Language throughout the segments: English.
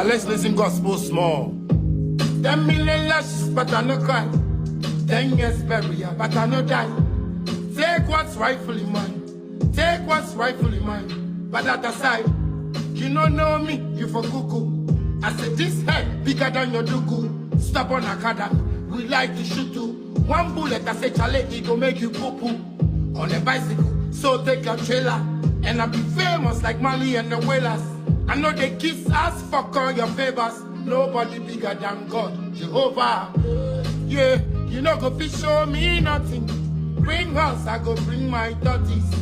Well, let's listen gospel small. 10 million lashes, but I no cry. 10 years burial, but I no die. Take what's rightfully mine. Take what's rightfully mine. But at the side, you don't know me, you for cuckoo. I said this head bigger than your duku. Stop on academy, we like to shoot you. One bullet, I say chale, it go make you poo-poo. On a bicycle, so take your trailer. And I'll be famous like Mali and the Whalers. I know they kiss ass, fuck all your favors. Nobody bigger than God, Jehovah. Yeah, you know go fish show me nothing. Bring us, I go bring my dirties.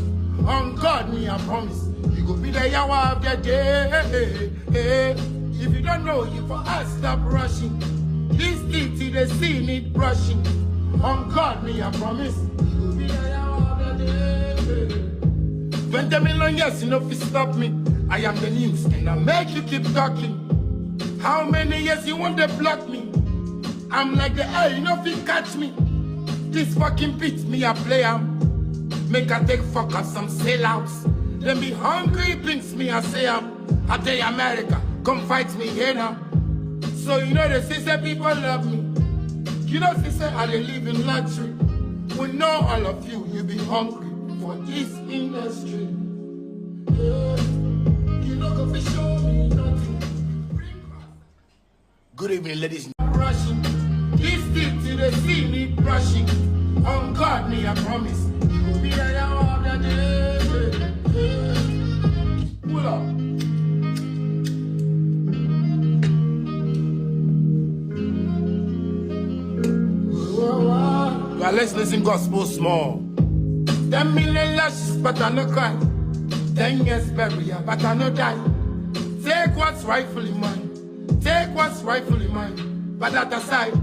On God, me I promise. You go be the yawa of the day. If you don't know, you for us stop rushing. This titty they see need brushing. On God, me I promise. You go be the yawa of the day. 20 million years, you know if you stop me. I am the news, and I make you keep talking. How many years you want to block me? I'm like the air, you know if you catch me. This fucking beat me a play make I take fuck up some sellouts. Then be hungry, blinks me I say I tell America, come fight me here now. So you know the sister people love me. You know sister I live in luxury. We know all of you, you be hungry for this industry. You know go fi show me nothing. Good evening, ladies. Brushing. This thing to the sea need brushing. On God, me I promise. You will be the hour of the day. Pull up. Well, let's listen gospel small. 10 million lashes, but I no cry. 10 years burial, but I no die. Take what's rightfully mine. Take what's rightfully mine. But at the side,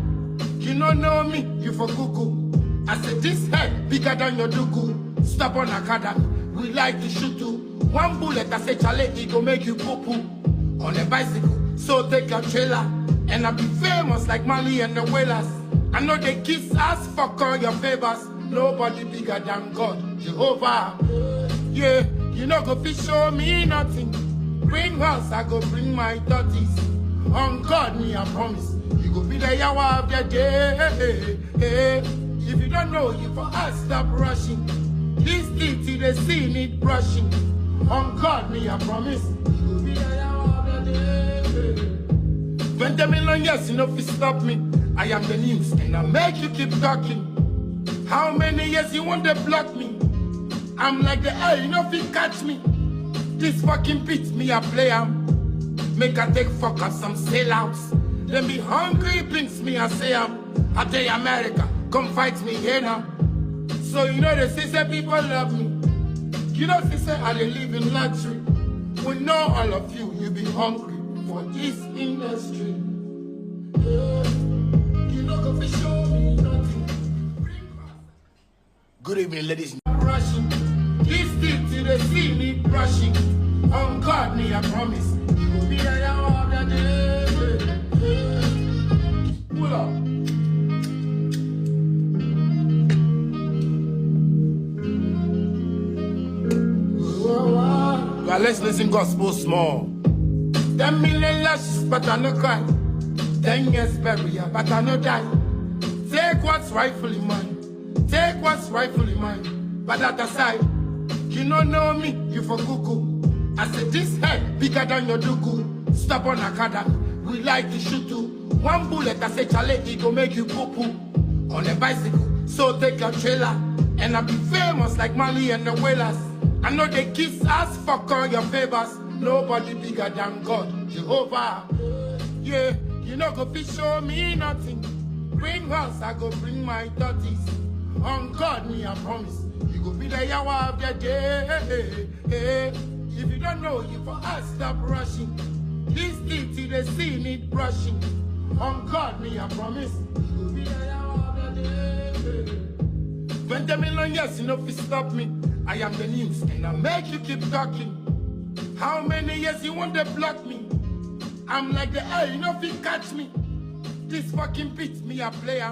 you don't know me, you for cuckoo. I said this head bigger than your duku. Stop on academy, we like to shoot you. One bullet, I say chale, it go make you poo-poo. On a bicycle, so take your trailer. And I'll be famous like Mali and the Whalers. I know they kiss ass, fuck all your favors. Nobody bigger than God, Jehovah. Yeah, you know go fish show me nothing. Bring us, I go bring my dirties. On God, me I promise. You go be the yawa of the day. If you don't know, you for us stop rushing. This titty they see need brushing. On God, me I promise. You go be the yawa of the day. 20 million years, you know if you stop me. I am the news, and I make you keep talking. How many years you want to block me? I'm like the air, you know if you catch me. This fucking beat me a play make I take fuck up some sellouts. Then be hungry, blinks me I say I tell America, come fight me here now. So you know the sister people love me. You know sister I live in luxury. We know all of you, you be hungry for this industry. You know go fi show me nothing. Good evening, ladies. Brushing. This thing to the sea need brushing. On God, me I promise. You will be the hour of the day. Pull up. Well, let's listen gospel small. 10 million lashes, but I no cry. 10 years burial, but I no die. Take what's rightfully mine. Take what's rightfully mine. But at the side, you don't know me, you for cuckoo. I said this head bigger than your duku. Stop on academy, we like to shoot you. One bullet, I say chale, it go make you poo-poo. On a bicycle, so take your trailer. And I'll be famous like Mali and the Whalers. I know they kiss ass, fuck all your favors. Nobody bigger than God, Jehovah. Yeah, you know go fish show me nothing. Bring us, I go bring my dirties. On God, me I promise. You go be the yawa of the day. If you don't know, you for us stop rushing. This titty they see need brushing. On God, me I promise. You go be the yawa of the day. 20 million years, you know if you stop me. I am the news, and I make you keep talking. How many years you want to block me? I'm like the air, you know if you catch me. This fucking beat me a play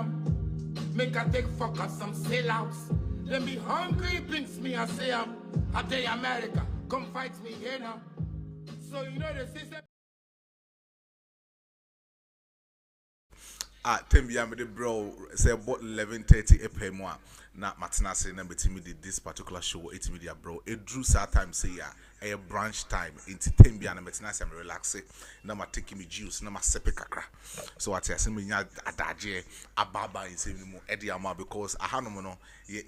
make I take fuck up some sellouts. Then be hungry, blinks me I say I tell America, come fight me here now. So you know the sister. Tembia me the bro say about 11:30 pm na matina say na betimi did this particular show 8 media bro. It drew sad time say ya a branch time into Tembia na matina say I'm relax na ma take me juice na ma sepe kakra. So ati ase me nya adaje ababa in say mu edi ama because ahano no ye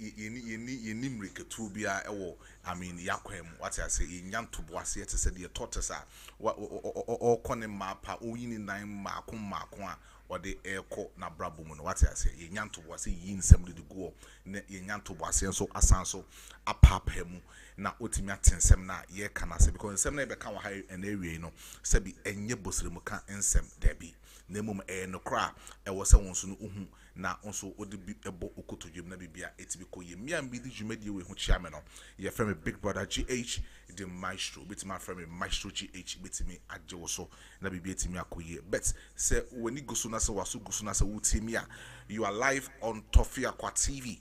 nimre ketu bia ewo I mean yakwem what I say nya ntobo ase ete say the tortoise o kone mapa o yini nan maako a or the airco na brabum no what I say ye nyanto was yin assembly the go ne ye nyanto was so asanso apapemu na otimia tensem na ye kana say because nsem na be kan wa high and area no say bi enye bosre mu kan nsem debi na mum no kra e wo se won so no uhu na onso odi bi ebo okotodwem na bibia etibi ko ye miam bi di dwumadi we hu chia me no ye frame big brother GH the Maestro bitima frame Maestro GH bitimi agye so na bibia etimi akoye but say when you go so na say waso go so na say wutimi a you are live on Tofiakwa TV.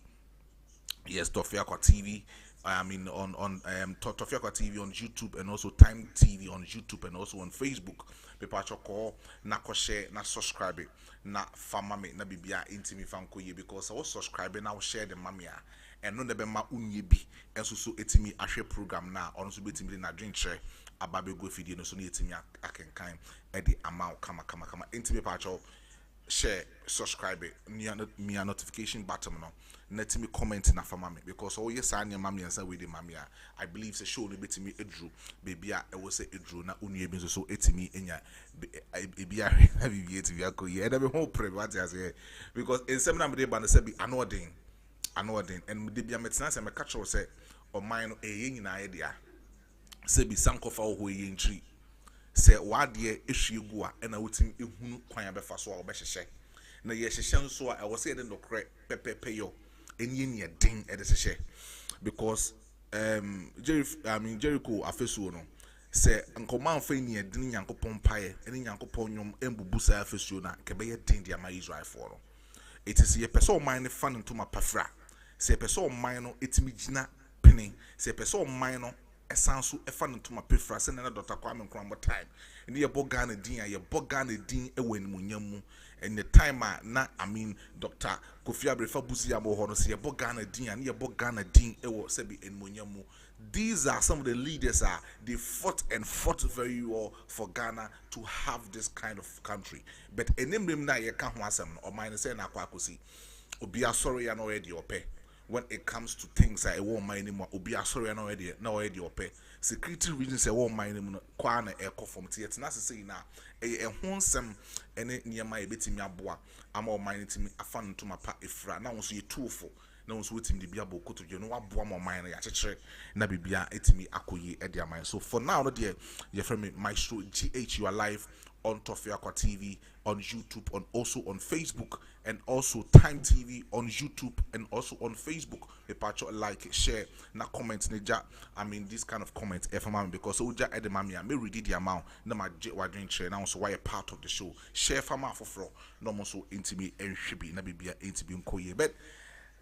Yes, Tofiakwa TV. I mean on Tofiakwa TV on YouTube and also Time TV on YouTube and also on Facebook. People call na share na subscribe na famame na bibia intimi fanko ye because I was subscribing now share the mamia and no be ma unye bi and so etimi ahwe program na on so betimi na drink share ababe go video no so na etimi akenkan e the amount kama intimi pacho share subscribe near notification button no let me comment na famame because oh yes anya mami ansa we the mami I believe say show no betimi edru baby a e wo say edru na unu ebi so etimi enya ebi a na bibi etimi akoye e da be ho pray what I say because in seminar me dey ban say be anodin and me dey bia metena say me catch you say o man no e nyina ye dia say bi sankofa ho ye ntri say wade ehwiegu a na wotim ehunu kwan abefa so a obehyehyɛ na ye hyehyɛ nso a wo say de nokre pepepe yo enye ne den e de hyehyɛ because Jericho afesuo no say nkoma amfa ne den Nyankopɔn pae ene Nyankopɔn nyom embubu sa afesuo na ke be ye den dia ma Israel for no it is ye person man ne fan into ma pafra say person man no etimi gina pene say person man no esanso efa no ntoma pefra se na Dr. Kwame Nkrumah time ni ye boga na din ye boga na din ewo animunyam mu and the time na I mean Dr. Kofi Abrefa busi ya mo ho no se ye boga na din ani ye boga na din ewo se bi animunyam mu. These are some of the leaders they fought very well for Ghana to have this kind of country but enemrem na ye ka ho asem no o man say na akwa akosi obi asori ya no already ope when it comes to things like one mine anymore obi asori na already ope security reasons say one mine no kwa na eko from tiet na say na e ho nsem ene niema e betimi aboa ama o mine timi afa nto mapa efra na won so ye tuofo na won so wetimi de bia bokoto dwe no waboa mo mine ya chekere na bibia etimi akoyi e dia mine so for now no de ye from me Maestro GH you are live on Tofiakwa TV, on YouTube, and also on Facebook, and also Time TV on YouTube, and also on Facebook. A patch like, share, na comment, neja. I mean, this kind of comments, because Oja Edemamia may read the amount, no my wadrin share, now so why a part of the show. Share fama for fro, no more so intimate and shibi, na bibia intimate koye. But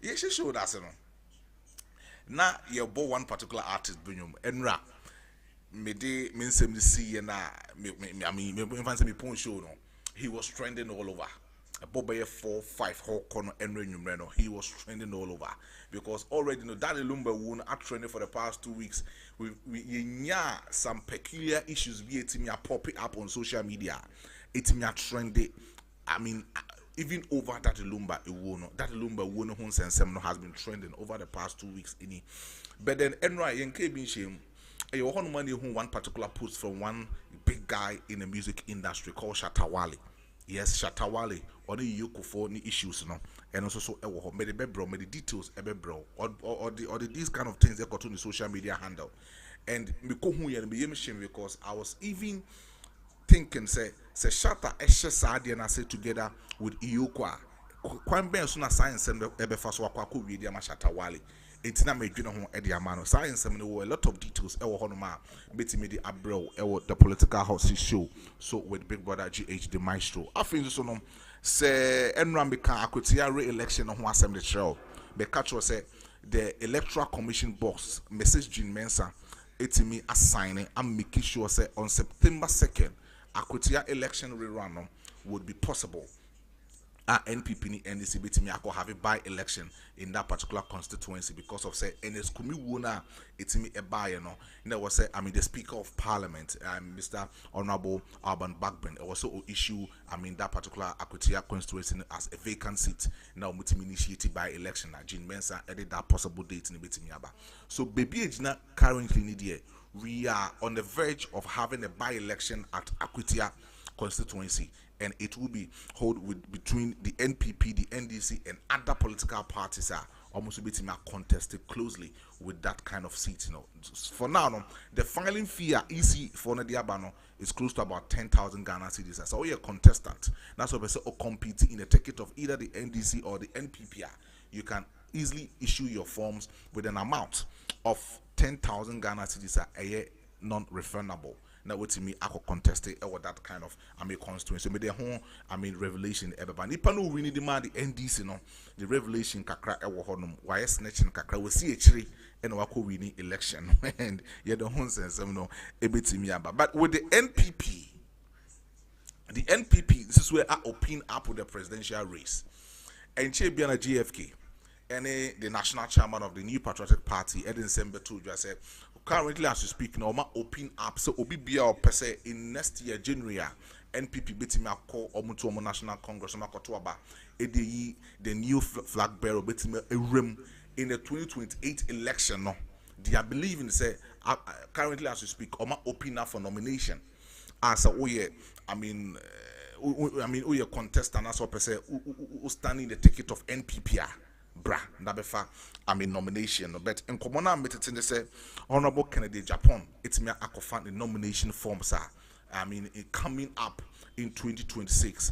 yes, she showed us, na you bought one particular artist, Bunyum, and rap. Me de minsem see na I mean me fancy me pon show no he was trending all over a bobe 4-5 hawk corner and no he was trending all over because already no Danny Lumba won at trending for the past 2 weeks we some peculiar issues be it me popping up on social media it me trendy I mean even over that Lumba won no sensem no has been trending over the past 2 weeks any but then Enra yenke bin shame you one particular post from one big guy in the music industry called Shatawale. Yes, Shatawale. Or the Yoko for any issues, no, and also so made the bebro, made the details bro, or these kind of things they got on the social media handle. And because I was even thinking, say Shata Eshe Sadi and I say together with Iyokwa. Kwan ben so na science and ebefa so akwa ko wi dia ma Shatawale. It's not made home at the amount science. I mean, there were a lot of details. Betty the abro, the political house show. So with Big Brother GH the Maestro. I think so. No, say Enram become Akutia re-election on Assembly Trail. The catch was say the Electoral Commission boss message Jean Mensa. It's me assigning. I'm making sure say on September 2nd, Akutia election rerun would be possible. NPP ni NDC betimi akọ have a by election in that particular constituency because of say NSKumi wona etimi ebaye no there was say the Speaker of Parliament Mr. Honorable Alban Bagbin also issue that particular Akwatia constituency as a vacant seat now mutimi initiated by election na Jean Mensa edit that possible date ni betimi aba so baby ejina currently ni there we are on the verge of having a by election at Akwatia constituency, and it will be held between the NPP, the NDC, and other political parties are almost betting contested closely with that kind of seat. For now, the filing fee easy for Nadiabano is close to about 10,000 Ghana cedis. So you're a contestant. That's what we say, or competing in a ticket of either the NDC or the NPP. You can easily issue your forms with an amount of 10,000 Ghana cedis a year, non-refundable. Now what to me I could contest it or that kind of constituency. So me the whole revelation ever. Nipa no we need the NDC no the revelation kakra ewo honum why snatching kakra we see actually and wako winning election and yeah the whole sense no ebetimi aba. But with the NPP this is where I open up with the presidential race. And Chebiana GFK and the national chairman of the New Patriotic Party Edin Sembetu just said currently as you speak now open up so obi bia or per se in next year January NPP betimi akọ omuto omo National Congress makoto aba the new flag bearer betimi ewrem in the 2028 election no they are believing say currently as you speak oma open up for nomination as a a contestant as per se standing the ticket of NPP bra ndabefa nomination but in common meeting say Honorable Kennedy Japan it's me akofa the nomination forms are coming up in 2026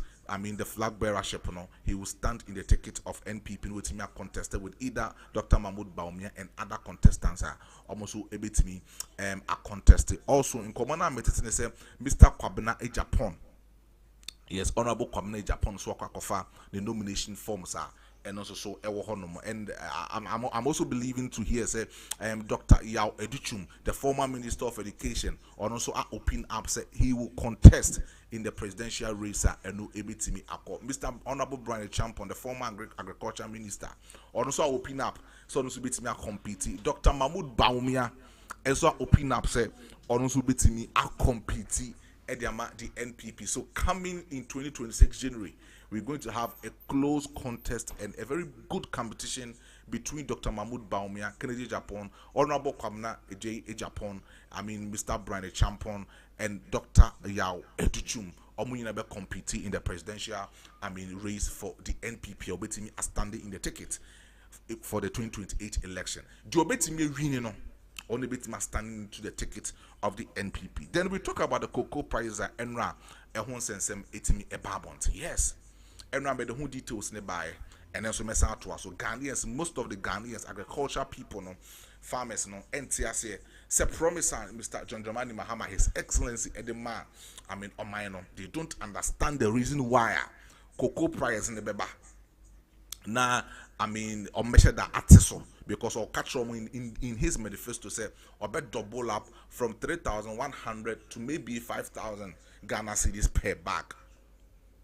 the flag bearership he will stand in the ticket of NPP with me contested with either Dr. Mahmoud Baumia and other contestants are almost able to me are contested also in common meeting say Mr. Kwabena Japan yes Honorable Kwabena Japan so akofa the nomination forms are and also so and I'm also believing to hear say Dr. Yao Edichum, the former Minister of Education, also open up say he will contest in the presidential race and no ebitimi akọ. Mr. Honorable Brian Champon, the former Agriculture Minister, also open up so no betimi compete. Dr. Mahmoud Baumia also open up say also betimi compete at the NPP. So coming in 2026 January, we're going to have a close contest and a very good competition between Dr. Mahmoud Baumia, Kennedy Japan, Honorable Kwabena Japan, Mr. Brian Champon, and Dr. Yao Educhum. Omuninabe competing in the presidential race for the NPP. Obetimi are standing in the ticket for the 2028 election. Do Obetimi winning only Betima standing to the ticket of the NPP. Then we talk about the cocoa prices at Enra, Ehon Sensem, Etimi Ebabont. Yes. And remember the whole details nearby, and also mess out to us. So Ghanaians, most of the Ghanaians, agricultural people, farmers, NTS, say promise Mr. John Dramani Mahama, His Excellency Edema, they don't understand the reason why cocoa prices in the beba. Now, or measure that atiso because or catch in his manifesto say or bet double up from 3,100 to maybe 5,000 Ghana cedis per bag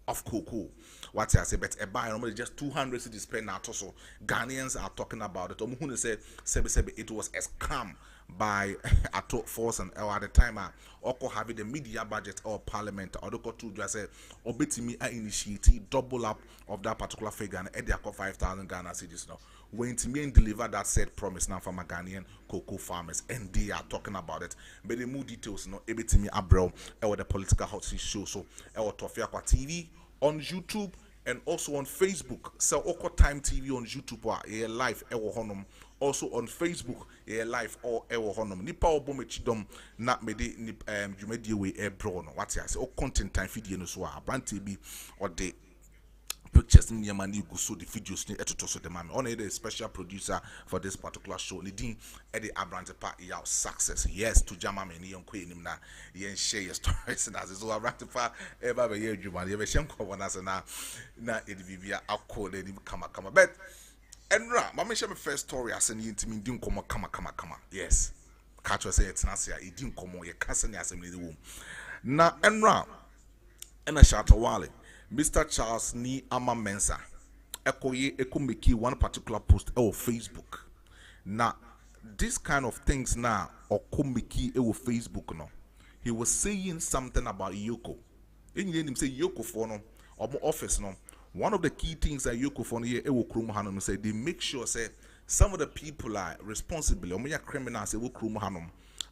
of cocoa. What I say, but a buy normally just 200 cedis per nato. So Ghanaians are talking about it. Who say it was a scam by Ato Force and at the time Oko having the media budget or parliament or the to just say obetimi initiative double up of that particular figure and they 5,000 Ghana cedis now. When to me and deliver that said promise now from a Ghanaian cocoa farmers and they are talking about it. But the more details ebetimi abro or the political hot seat show so or Tofiakwa TV on YouTube and also on Facebook. So Oko Time TV on YouTube or live honum. Also on Facebook live or honum. Nipa obomechidom na mede jumedi we bro no. What I say o content time video no so a brand TV or the pictures in Yamani go so the videos ni eto so the man on the special producer for this particular show ni din e the abrante pa ya success yes to jama me ni yonko enim na yen share your stories na so abrante pa e ba be ye adwuma ye be shem ko wona se na edivivia akọ na nim kama but enra ma me share my first story asen yintimi din komo kama yes catch us say etenase a edin komo ye kase ni asem ni wom na enra ena Shatawale Mr. Charles Ni Ama Mensa eko make one particular post on Facebook. Now, this kind of things now or make on Facebook no. He was saying something about Yoko. And him say Yoko for no or office no. One of the key things that Yoko for here Krum Hanum say they make sure say some of the people are responsible or criminals Krum Hanum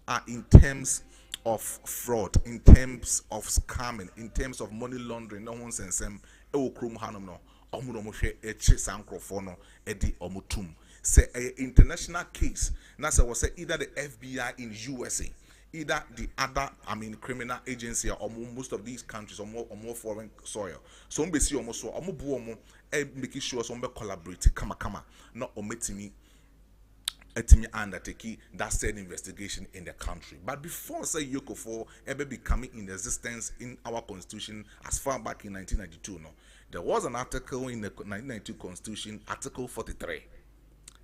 are in terms of fraud, in terms of scamming, in terms of money laundering, no one sense Krum Hanum no. Say an international case. Now, say was either the FBI in USA, either the other, criminal agency or most of these countries or more foreign soil. So, we see almost so. Making sure some collaborate. Kama, not omitting undertaking that said investigation in the country. But before say Yoko for ever becoming in existence in our constitution as far back in 1992, no, there was an article in the 1992 constitution, Article 43,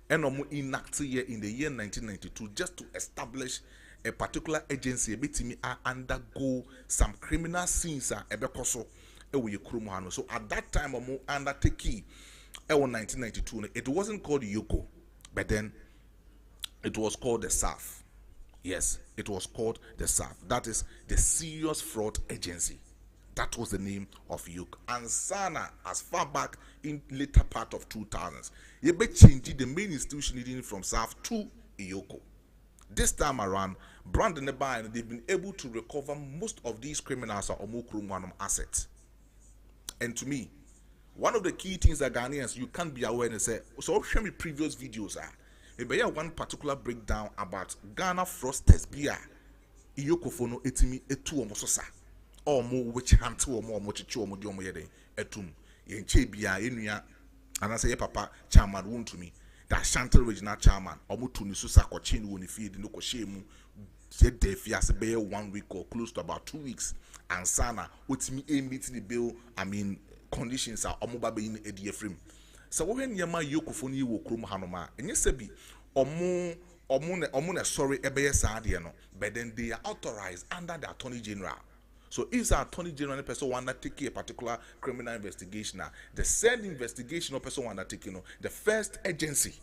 and enacted here in the year 1992 just to establish a particular agency betimi undergo some criminal scenes ebekoso ewe Krum. So at that time undertaking 1992, it wasn't called Yoko, but then it was called the SAF. Yes, it was called the SAF. That is the Serious Fraud Agency. That was the name of Yoko. And Sana, as far back in later part of 2000s, you be changing the main institution leading from SAF to Yoko. This time around, Brandon and they've been able to recover most of these criminals or Krum assets. And to me, one of the key things that Ghanaians you can't be aware and say, so I'll show me previous videos one particular breakdown about Ghana fraudsters beer. Iyoko fono etimi etu omososa. Omo which hunt omo mochichu omo di omo yede etum. Yenche biya enua anase ye papa chairman won to me. That Shantel regional chairman omo tuni susa ko chin woni feed no ko shemu. Se defi as be 1 week or close to about 2 weeks. And sana utimi meet the bill conditions are omo babe in edi frame. So when yama Yoko phone you Krum Hanoma, and you say be omune sorry ebeye sadia no, but then they are authorized under the Attorney General. So if the Attorney General person want to take a particular criminal investigation, the said investigation or person want to take the first agency,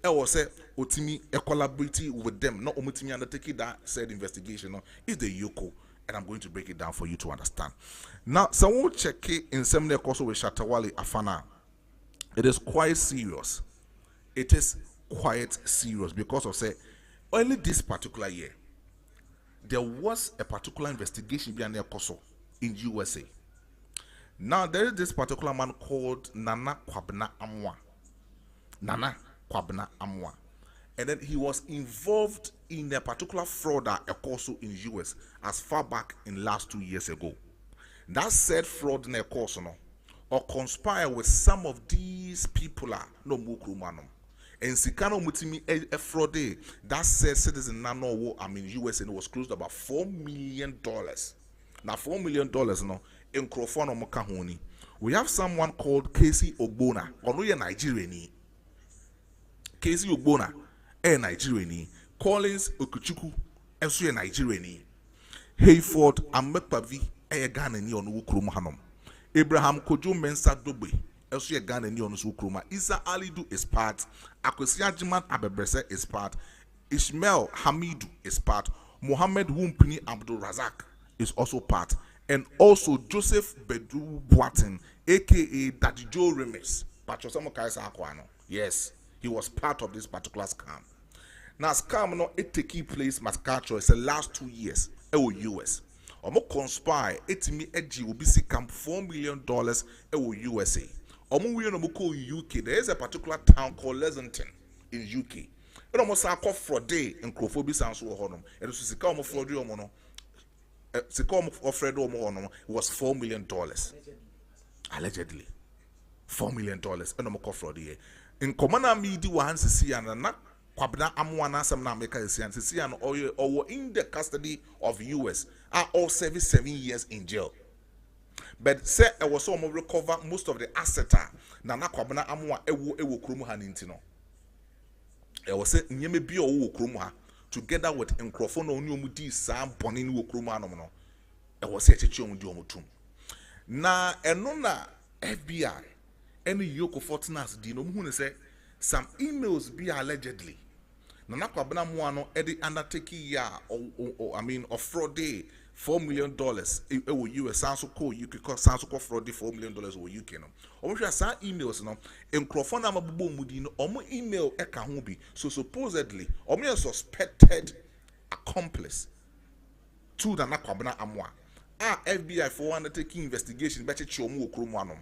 I will say utimi a collaborative with them, not omutimi undertaking that said investigation is the Yoko. And I'm going to break it down for you to understand. Now, someone check it in seminar course with Shatawale Afana. It is quite serious. It is quite serious because of say only this particular year there was a particular investigation behind Koso in USA. Now there is this particular man called Nana Kwabena Amwa. And then he was involved in a particular fraud at Koso in US as far back in last 2 years ago. That said fraud in Koso no or conspire with some of these people no mukrumanum. And Sikano Mutimi a fraud that said citizen nano US and it was closed about $4 million. Now $4 million no in Crofono Mokahoni. We have someone called Casey Ogbona, or no Nigerian. Casey Ogbona, a Nigerian. Collins Okuchuku, a Nigerian. Hayford Amekpavi, a Ghanaian on Ukrum. Abraham Kojo Mensa Dobe, Elsie Ghana ni onu Ukruma. Isa Alidu is part. Akwesi Ajiman Abebrese is part. Ishmael Hamidu is part. Mohammed Wumpini Abdul Razak is also part. And also Joseph Bedru Boatin, aka Daddy Joe Remes. Yes, he was part of this particular scam. Now, scam no it take place Mascacho is the last 2 years. US. Omo conspire etimi edgy will be camp $4 million USA. Omo we no call UK. There is a particular town called Lexington in UK. It almost a call for day in Crofobis and so on. It was a come for the omono. Sicom of Fred Omo was $4 million. Allegedly. $4 million. And I'm for the in common media one see and not Kwabena Amwana some na make a see and or in the custody of US are all 7 years in jail. But say I was so recover most of the asset na Kwabena Amwa ewo krumu ha nintino. I was say nyeme bi o krumu ha together with Nkrofo no oni omudi sa boni ni wo krumu ha no. I was say chechi omudi omutum. na ɛno na FBI any Yoko Fortunas di no mu say some emails be allegedly na kwabena mu ano e undertaking ya I mean of fraud day $4 million ewo US sanso call UK sanso call fraud $4 million wo UK no omo hwa sa emails no enkrofo na mabubo mudi no omo email e ka ho bi so supposedly omo suspected accomplice to the nakwabena amwa FBI for undertaking investigation beche chi omo okromu anom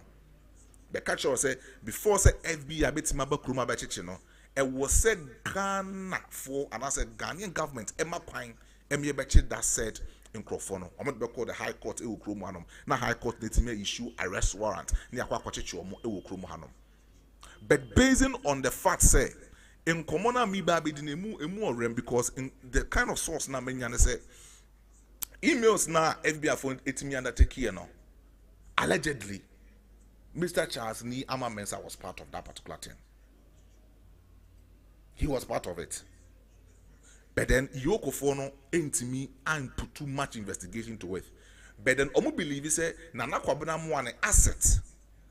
be catch us say before say FBI betima ba kroma beche chi no e was said Ghana for and I said Ghanaian government Emma Pine Emye beche that said in Crofono. I'm not call the High Court e ukromu hanom. Na High Court need issue arrest warrant. Ni akwa kwachechi omo e ukromu hanom. But basing on the fact say in common mi ba be di emu orem because in the kind of source na menya say emails na FBI phone etimi undertake here no. Allegedly Mr. Charles Ni Ama Mensah was part of that particular thing. He was part of it. But then Yoko Fono ain't me and put too much investigation to it. But then Omo believe he say Nana Kwabena Mwane asset.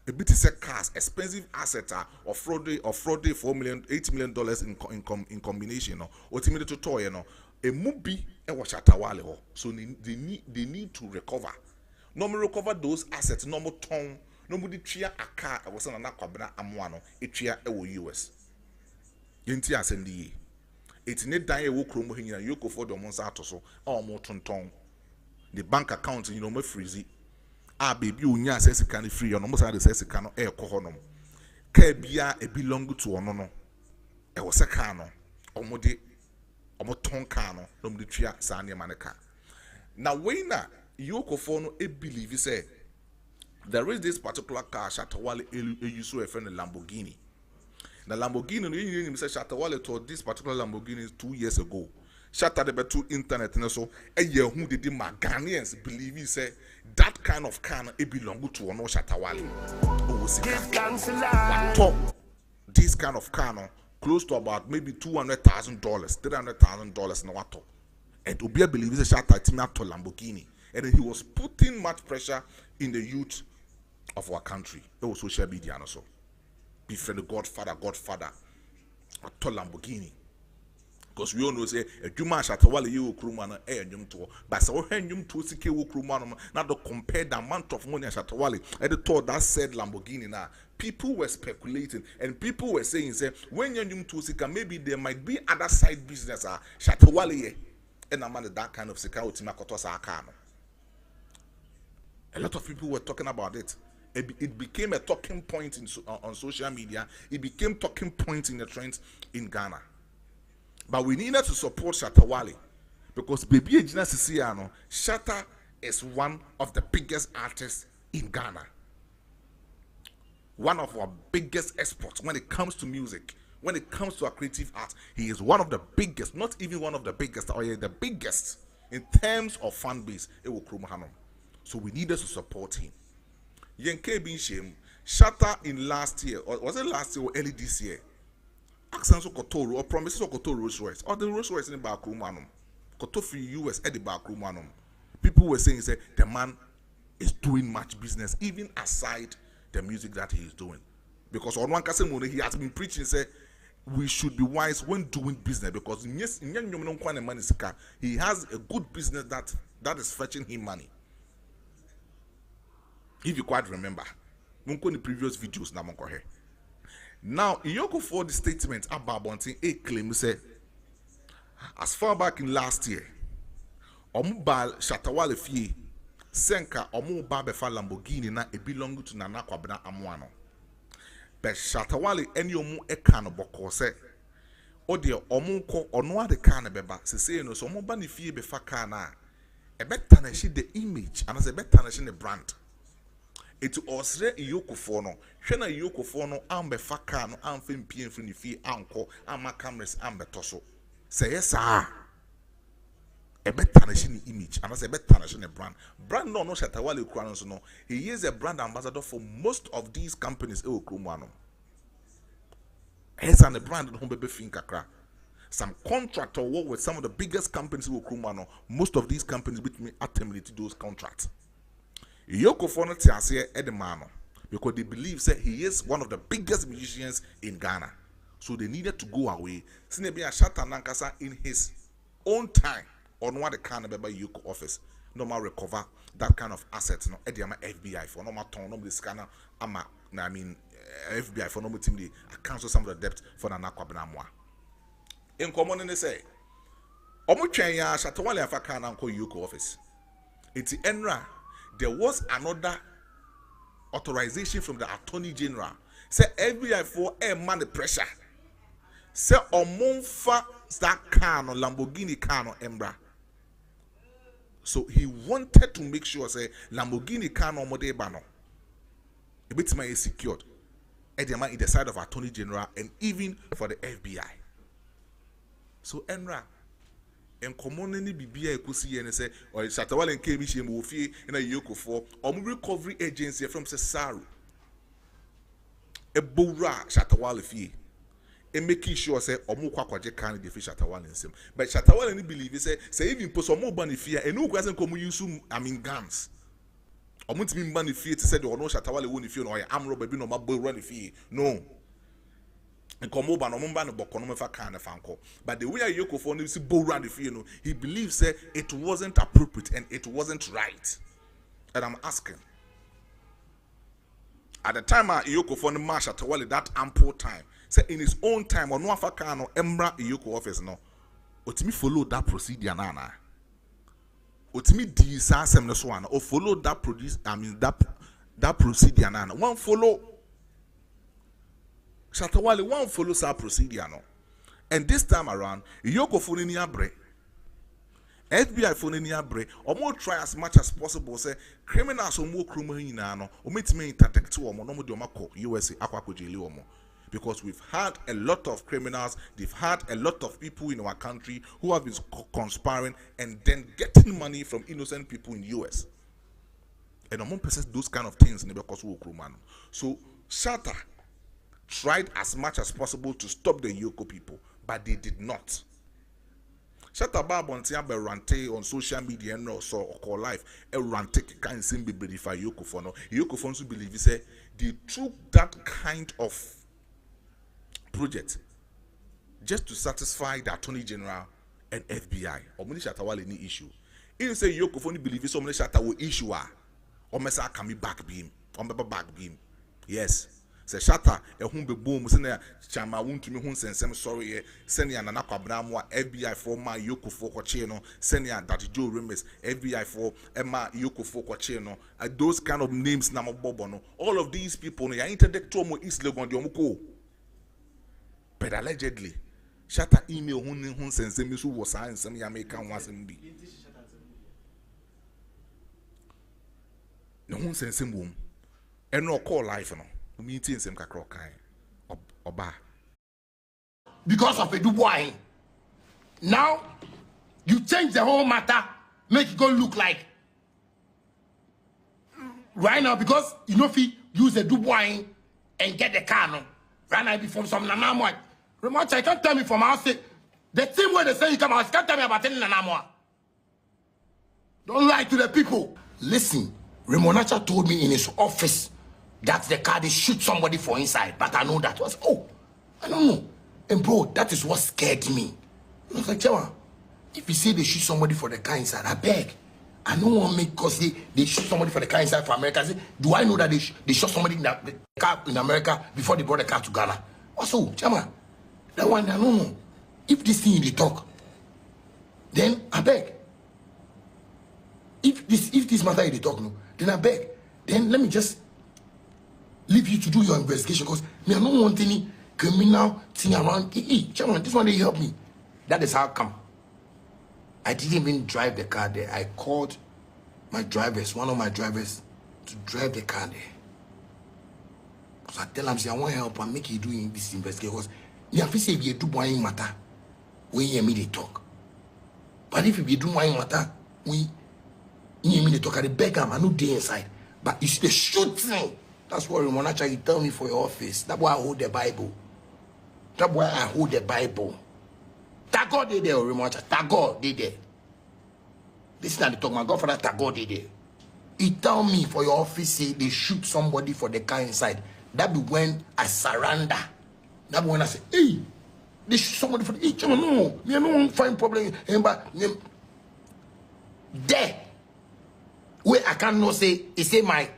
A bit is a cars, expensive asset of fraud $4 million, $8 million in combination no. Ultimately to toy no. A movie and watch at Tawale. So they need to recover. No more recover those assets, no more tongue, nobody tria a car I was on Nana Kwabena Amwano, a tria US. Yenti asendi. It's not die wo kromo hinya Yoko for the months out so more tonton. The bank account you know me freezy. Baby unya says can free on almost says can air cohonom. Kebia e belong to onono. E was a cano. Omode omoton cano nom the tria sanya maneka. Now when Yoko for no e believe say there is this particular car Shatawale use a friend Lamborghini. The Lamborghini, you Mr. Shatawale told this particular Lamborghini 2 years ago. Shatta the better internet and so a year who did my Ghanaians believe he said that kind of car it belong to no Shatawale. This kind of car close to about maybe $200,000, $300,000 in water. And Obia believes a Shatta to Lamborghini. And then he was putting much pressure in the youth of our country. It was social media and so. Be friend the Godfather, to Lamborghini. Because we all know say a Juma Shatawale you Krumana and Yum to, but so Yum to Siki Krumana, not to compare the amount of money Shatawale and the thought that said Lamborghini now. People were speculating and people were saying, say, when Yum to Sika, maybe there might be other side business, Shatawale, and I'm that kind of security Makotosa Akano. A lot of people were talking about it. It became a talking point on social media. It became talking point in the trends in Ghana. But we needed to support Shatawale because Baby Ejina Sisiano, Shatta is one of the biggest artists in Ghana. One of our biggest exports when it comes to music, when it comes to our creative art. He is one of the biggest, not even one of the biggest, or the biggest in terms of fan base. So we needed to support him. Yenke bin shame Shatta in last year, or was it last year or early this year? Accents of Kotoro or promises of Kotoro Rolls Royce, or the Rolls Royce in the back room manum. Kotofi US at the back room manum. People were saying say the man is doing much business, even aside the music that he is doing. Because on one Kasemone he has been preaching say we should be wise when doing business because he has a good business that is fetching him money. If you quite remember, Munko in the previous videos na Munko here. Now, Yoko for the statement about Bonting a claim say, as far back in last year, Omubal Shatawale fee Senka Omubal befa Lamborghini na e belong to Nana Kwabena Amwano. But Shatawale any omu ekano boko se Odia Omunko onwa de kana beba se say no so Omuba ni fee befa kana e betanashi the image and as a betanashi the brand. It was Yoko for no. Shena Yoko for no ambe faka no amfem pien fri ni fie anko ama cameras ambe toso. Say yes sir. A better image and as a better brand. Brand no Shatawale Kran so no. He is a brand ambassador for most of these companies e okrumano. He's an a brand no bebe finkakra. Some contractor work with some of the biggest companies e okrumano. Most of these companies with me attempt to those contracts. Yoko for no tiase edemano because they believe that he is one of the biggest musicians in Ghana. So they needed to go away. Sinebia Shatta Nankasa in his own time on what the kind of Yoko office. No more recover that kind of assets. No, Ediama FBI for no more ton, no this kind of FBI for no more team. I cancel some of the debt for Nanakwa Benamwa. In common, they say, Omo Chenya Shatawale Afakana Uncle Yoko office. It's Enra. There was another authorization from the Attorney General. Say FBI for a man the pressure. Say Omonfa that car or Lamborghini car or Embra. So he wanted to make sure say Lamborghini car no more bano. A bit is secured. Edema in the side of Attorney General and even for the FBI. So Enra en common any BBI kusi and say or Shatawale and Kemishi Mofi in a Yoko for recovery agency from Cesaru. A Bura Shatawale fee. And making sure say Omukwa Kwaje can the fish Shatawale in sim. But Shatawale and believe say even post some more bunny fear and no doesn't come use guns. Omuti mean bunny fear to say the no Shatawale won't feel or I'm robber no mabo run fee. No. And come over no mumba no bokono fa kind of fanko. But the way Yoko for no see bo run fee no, he believes say it wasn't appropriate and it wasn't right. And I'm asking. At the time Yoko for the march at that ample time. Say in his own time or no afaka no embra Yoko office no. Otimi follow that procedure nana. Otimi di sa sem no so an or follow that that procedure nana. One follow Shatawale one follow that procedure no. And this time around Yoko for ni abre. FBI for ni abre or more try as much as possible say criminals or more criminal nyina no o metime interdect to omo no mo de omako USA akwako jeli omo. Because we've had a lot of criminals, they've had a lot of people in our country who have been conspiring and then getting money from innocent people in the US. And among persons, those kind of things in the because we So Shatta tried as much as possible to stop the Yoko people, but they did not. Shatta Babontia Berante on social media and also or call life a rante can seem be for Yoko for no. Yoko for to believe say they took that kind of project just to satisfy the Attorney General and FBI. Or many Shatawale any issue. If say Yoko for believe so many Shatta will issue or mesa can be back beam or back beam. Yes. Say Shatta a hum be boom send chama won to me hun sensem sorry send ya nana kwabramwa FBI for ma Yoko for kwache no send ya that Joe Remes FBI for Emma Yoko for kwache no those kind of names na bobo no all of these people no ya interdict to mo East Legon de omko. But allegedly, Shatta email hun sense me so was and some American was in be. No hun sense boom. And no call life no. Meeting some kakro kai. Oba. Because of a Dubois. Now, you change the whole matter, make it go look like right now because you know if you use a Dubois and get the car no. Right now be from some Nanamwa. Remote, I can't tell me from our state. The team where they say you come out, can't tell me about any Nanamwa. Don't lie to the people. Listen, Remonacha told me in his office that the car they shoot somebody for inside, but I know that was I don't know. And bro, that is what scared me. I was like, Chewa, if you say they shoot somebody for the car inside, I beg. I don't want to make because they shoot somebody for the car inside for America. I say, do I know that they shot somebody in the car in America before they brought the car to Ghana? Also, Chama, that one I don't know. If this thing they talk, then I beg. If this matter they talk, no, then I beg. Then let me just leave you to do your investigation because me I don't want any criminal thing around. Chama, this one they help me. That is how come. I didn't even drive the car there. I called my drivers, one of my drivers, to drive the car there. Because I tell them, say, I want help and make you doing this investigation. Because you have to say if you do one matter, we hear me they talk. But if you do one matter, we hear me they talk. I beg them, I know they inside. But you see the shoot thing. That's what Ramonacha you tell me for your office. That's why I hold the Bible. That's why I hold the Bible. Tago did there, Ramonacha. Tago did there. This is not the talk. My Godfather Tago did there. He tell me for your office say they shoot somebody for the car inside. That be when I surrender. That be when I say, hey, they shoot somebody for the no, me no find problem. But there, where I cannot say, he say my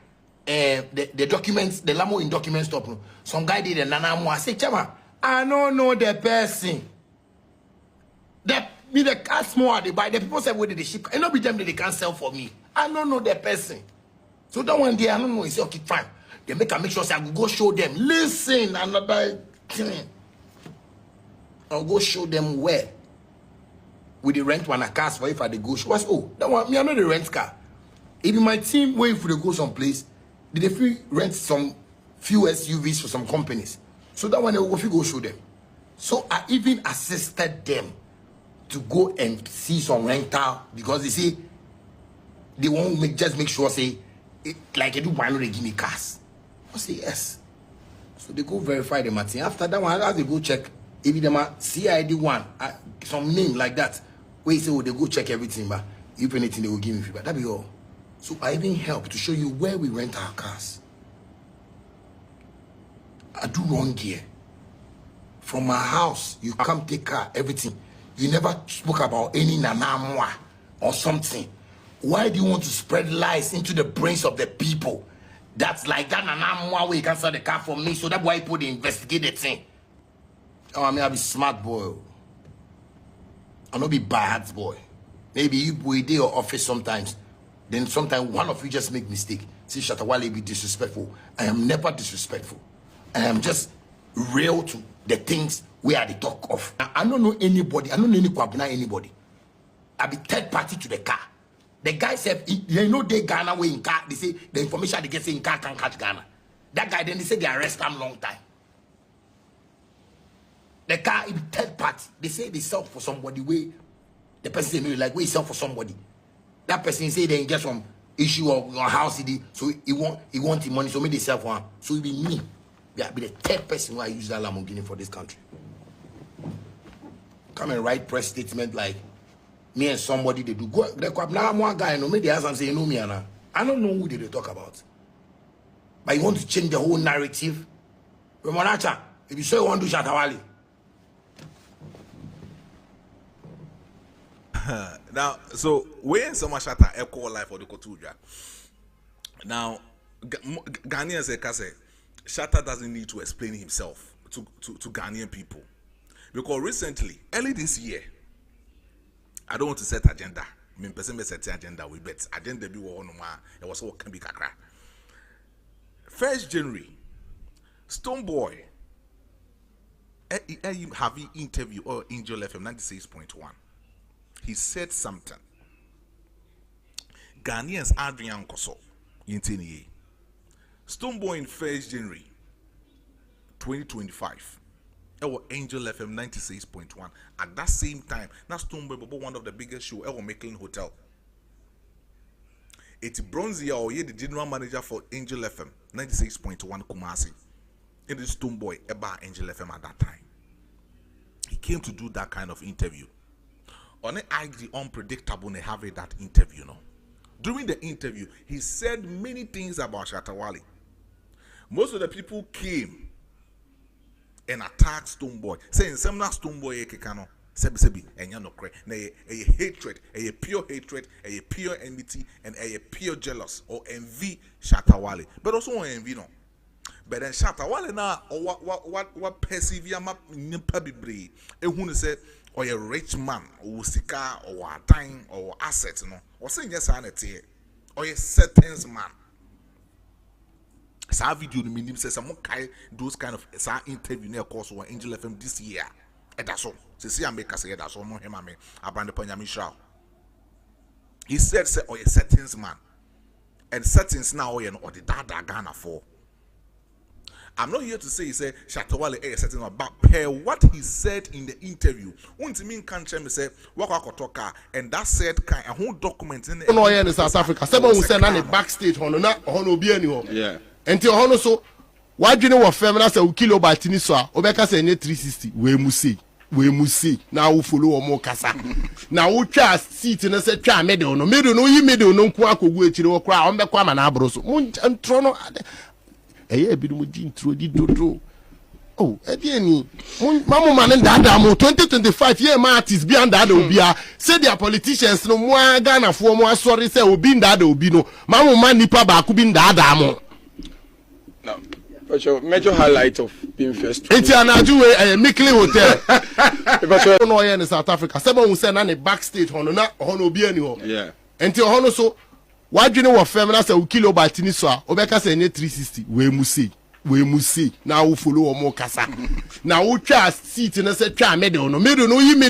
the documents, the Lamo in documents stop. Some guy did a nana. I say, Chama, I don't know the person. The cars more they buy. The people say where did they ship? I know be them that they can't sell for me. I don't know the person. So that one day I don't know. He say okay fine. They make sure say I will go show them. Listen, another thing. I'll go show them where. With the rent one a cars for if I they go show. Oh, that one me I know the rent car. If my team wait for they go someplace, did they free rent some few SUVs for some companies? So that one they will go show them. So I even assisted them to go and see some rental because they say they won't just make sure say like they do why not they give me cars. I say yes. So they go verify the matter. After that one, as they go check if them are CID one, some name like that. Where you say, oh, they go check everything, but if anything they will give me feedback. That be all. So I even help to show you where we rent our cars. I do wrong here. From my house, you come take car, everything. You never spoke about any nanamwa or something. Why do you want to spread lies into the brains of the people? That's like that nanamwa where you can sell the car for me. So that's why people investigate the thing. Oh, I mean, I'll be smart boy. I'll not be bad boy. Maybe you go to your office sometimes. Then sometimes one of you just make mistake. See, Shatawale be disrespectful. I am never disrespectful. I am just real to the things we are the talk of. I don't know anybody. I don't know any kwabuna anybody. I be third party to the car. The guy said, you know they Ghana way in car. They say the information they get say in car can catch Ghana. That guy then they say they arrest him long time. The car is third party. They say they sell for somebody way. The person say no like we sell for somebody. That person say they get some issue of your house so he want the money so maybe they sell for him. So it be me. Yeah, be the third person who I use that Lamborghini for this country. Come and write press statement like me and somebody they do go. Now I'm one guy, no maybe they ask and say, you know me, Anna. I don't know who they talk about. But you want to change the whole narrative. Remonacha, if you say you want to do Shatawale. Now, so when someone shatter echo life for the Kotuja. Now, Ghanaians say Shatta doesn't need to explain himself to Ghanaian people. Because recently, early this year, I don't want to set agenda. I mean, person may set agenda, we bet. Agenda be one it was all can be kakra. 1st January, Stoneboy, having interview or Angel FM 96.1. He said something. Ghanaians Adrian Koso, Yintini. Stoneboy in 1st January 2025. Our Angel FM 96.1. At that same time, now Stoneboy one of the biggest show ever making hotel. It's Bronzy or the general manager for Angel FM 96.1 Kumasi. It is Stoneboy about Angel FM at that time. He came to do that kind of interview. On the unpredictable they have that interview, no. During the interview, he said many things about Shatawale. Most of the people came and attacked Stoneboy, saying some na Stoneboy ekekano, sebi enya no kre, na a hatred, a pure hatred, a pure enmity, and a pure jealous or envy Shatawale. But also envy no. But then Shatawale na what persevere ma nimpa bibre. Ehunu say or a rich man or sika or a time or asset no or saying yes anete or a certain man. Sa video no meaning say some kai those kind of sa interview near course or Angel FM this year. And that's all. See America say that's all no him ame abande panyami shao. He said say or a certain man. And settings now or the dada Ghana for. I'm not here to say he said Shatawale a certain about per what he said in the interview. Won't mean country me say waka and that said kind a whole document in no in South Africa. Someone who said na backstage hono na hono bi ani ho. Yeah. Enti hono so wadwene wo fem na say o kilo batini so a obeka say ne 360 we mu sei. we musi na wo follow omo kasa na wo twa seat na se twa middle no yi middle no nko akogu akire wo kra on be kwa ma na abro so mun ntro no eye bi mu di intro di dodo oh edieni mamu man dada mo 2025 year ma artist bi anda da obia say their politicians no mo Ghana fo mo asori say obi ndada obi no mamu man nipa ba ku bi ndada mo no for sure major highlight of being first enti anaju we Mikli hotel but no here in South Africa say mo say na ne backstage hono na hono obi ani ho yeah enti hono so wadwene wo fem na say o kilobyte ni so a obeka say ne 360 we musi na wo follow omo kasa na wo twa seat na se twa middle no yi middle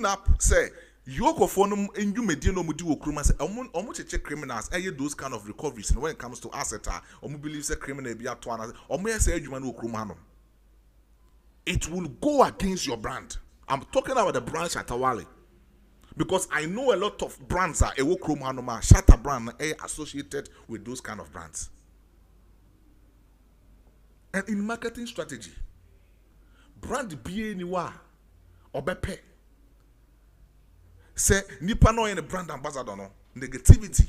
up say Yoko for no in you medino mudu kruma say omo criminals those kind of recoveries, and when it comes to asset omo believe say criminal be at one omo say adwuma no kruma no. It will go against your brand. I'm talking about the brand Shatawale. Because I know a lot of brands are Ewo Kroma Hanoma, Shatta brand associated with those kind of brands. And in marketing strategy, brand BA niwa obepe. Say nipa no in brand ambassador no negativity.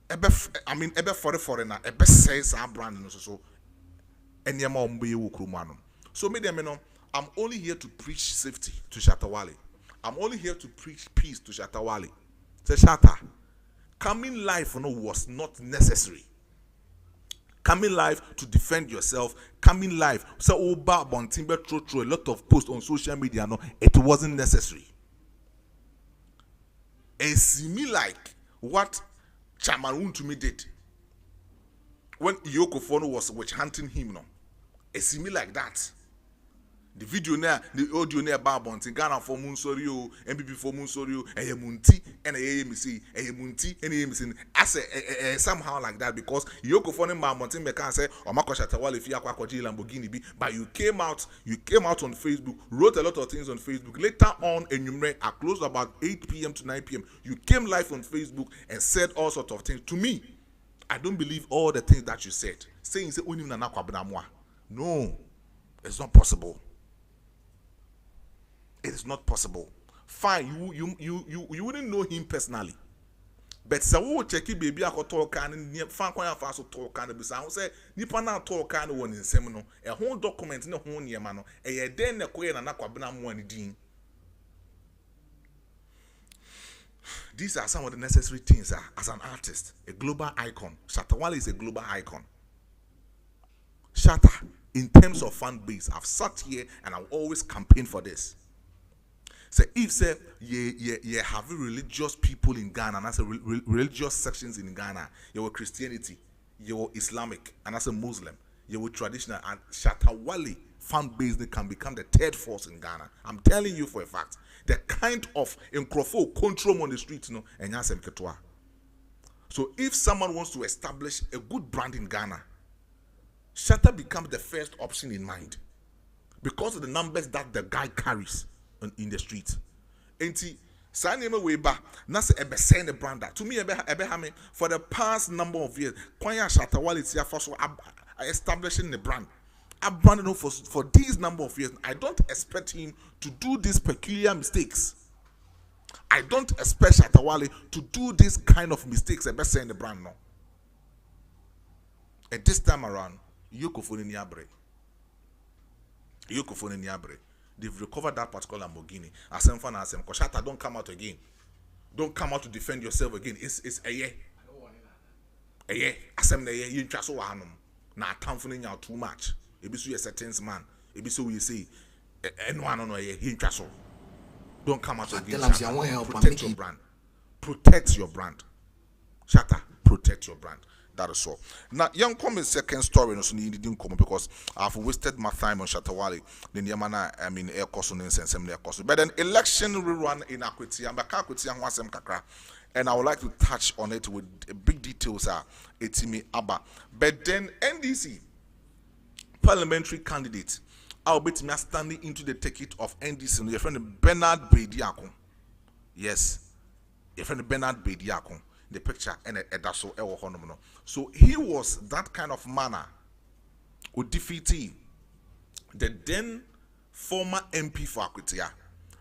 Ebe foreigner ebe says our brand no so enyama ombe Ewo Kroma no. So me them know I'm only here to preach safety to Shatawale. I'm only here to preach peace to Shatawale. Say Shatta, coming live was not necessary. Coming live to defend yourself, coming live. So Oba Bontimber throw a lot of posts on social media. No, it wasn't necessary. And see me like what Chamarun to me did when Yoko Fono was witch hunting him. No, it see me like that. The video there, the audio there about Bontin Ghana for Munsorio, MPP for Munsorio, Munti, and AMC, Munti, and AMC. I say somehow like that because Yoko Fono Montin Mekan say, or Mako Shatawale Tofiakwa Lamborghini B, but you came out on Facebook, wrote a lot of things on Facebook. Later on, enumerate at close about 8 p.m. to 9 p.m. You came live on Facebook and said all sorts of things. To me, I don't believe all the things that you said. Saying say no, it's not possible. It is not possible. Fine, you wouldn't know him personally. But so check it baby ako talk and fan kwanya fa so talk and be say nipa na talk and won nsem no e ho document ne ho niema no e ye den na koye na kwabena mo ani din. These are some of the necessary things as an artist, a global icon. Shatawale is a global icon. Shatta, in terms of fan base, I've sat here and I'll always campaign for this. So if you have religious people in Ghana, and that's a religious sections in Ghana, you have Christianity, you have Islamic, and that's a Muslim, you have traditional, and Shatawale fan base they can become the third force in Ghana. I'm telling you for a fact. The kind of encrofo control on the streets, no, and yasem ketwa. So if someone wants to establish a good brand in Ghana, Shatta becomes the first option in mind because of the numbers that the guy carries in the street. Enti sa name way ba na se ebe send the brand that to me ebe ha me for the past number of years kwanya Shatawale tia for so establishing the brand. I branded for these number of years. I don't expect him to do these peculiar mistakes. I don't expect Shatawale to do this kind of mistakes ebe send the brand no. At this time around Yoko Fono ni abre. They've recovered that particular Lamborghini. Asem fan asem. Shatta, don't come out again. Don't come out to defend yourself again. It's a year. A year. Asem na year. You just so hanum. Na tamfuning out too much. Ebi so you a certain man. Ebi so we say. Anyone no year. You just so. Don't come out again. Protect your brand. Protect your brand. Shatta, protect your brand. That is all. Now, young comment second story, no, so you didn't come because I've wasted my time on Shatawale. Then Yamana, air cost on insensem air cost. But then election rerun in Akwiti, and Bakakwiti and Wasem Kakra. And I would like to touch on it with big details. Etimi Abba. But then NDC parliamentary candidate, I'll bet me standing into the ticket of NDC. Your friend Bernard Bediakon. Yes, your friend Bernard Bediakon. The picture and edaso ewo honomono. So he was that kind of manner who defeated the then former MP for Akwitia.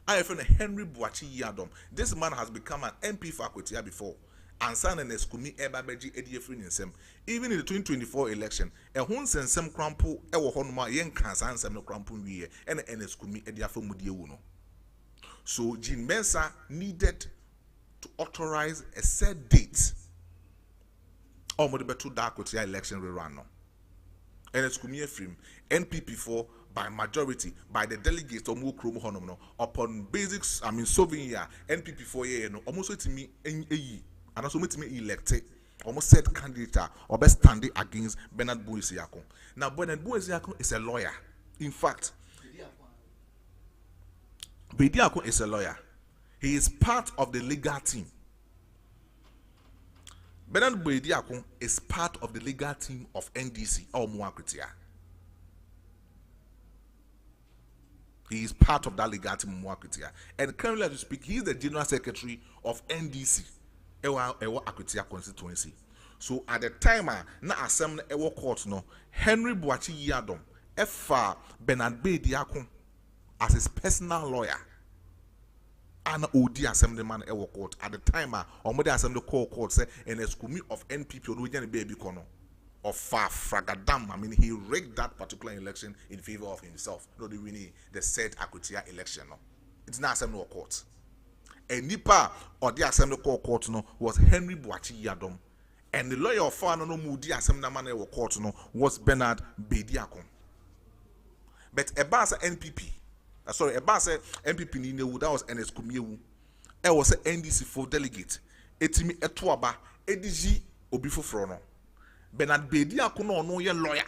I have Henry Buachi Yadom. This man has become an MP for Akwitia before. And San and Eskumi Ebabeji Ediefrin in Sem. Even in the 2024 election, a Huns and Sem Crampo ewo honoma yen cancer Sem no Crampo we and Eskumi Ediafo Mudiuno. So Jean Mensa needed to authorize a set date or to dark with the election rerun. And it's coming from NPP4 by majority by the delegates of Mukrum Honomo upon basics. Slovenia NPP4 no almost to me and also to me elected almost said candidate or best standing against Bernard Buisiako. Now Bernard Buisiako is a lawyer. In fact, Bediako is a lawyer. He is part of the legal team. Bernard Bediakun is part of the legal team of NDC or Muakutia. He is part of that legal team Muakutia. And currently, as we speak, he is the general secretary of NDC, Ewa Akutia constituency. So at the time, na assembly Ewa court no, Henry Boachi Yadom, Efa Bernard Bediakun as his personal lawyer. And Odi assemblyman Ewa court at the time, Omode assembly court say an excumi of NPP or Louisiana baby kono of far fragadam. I mean, he rigged that particular election in favor of himself. No, the said Akutia election. No, it's not assembly court. And Nipa or the assembly court no was Henry Boachi Yadom, and the lawyer of far no Moody assemblyman Ewa court no was Bernard Bediakun. But Ebasa NPP. Sorry, about MPP ni newu, that was NS Kumiewu. I was a NDC for delegate. Etimi etuaba ediji obifo frono. Bernard Bediakun no ye lawyer.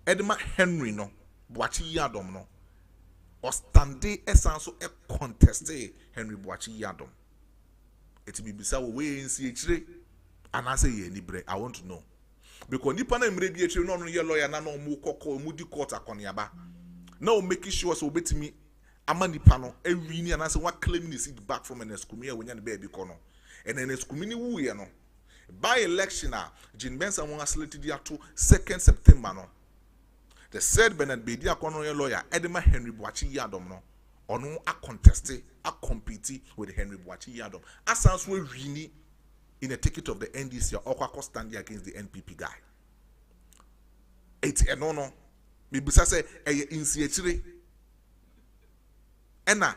Edma Henry no Boachi Yadom no. Ostande esanso e conteste Henry Boachi Yadom. Etimi bisa we nsi echire anase ye nibre. I want to know. Because nipa na mre bi echire no ye lawyer na no mu kokko mu di court akoniaba. Now making sure so bet me amani pano every ni and say what claiming is it back from an escumia when you baby kono and an escumini wu no by election Jin Benson won slated there to 2nd September no the said Bernard Bedia kono lawyer Edema Henry Boachi Yadom no ono a contest a compete with Henry Boachi Yadom as we really in a ticket of the NDC or kwa stand against the NPP guy. It's a no Bibisa say eye insietire ena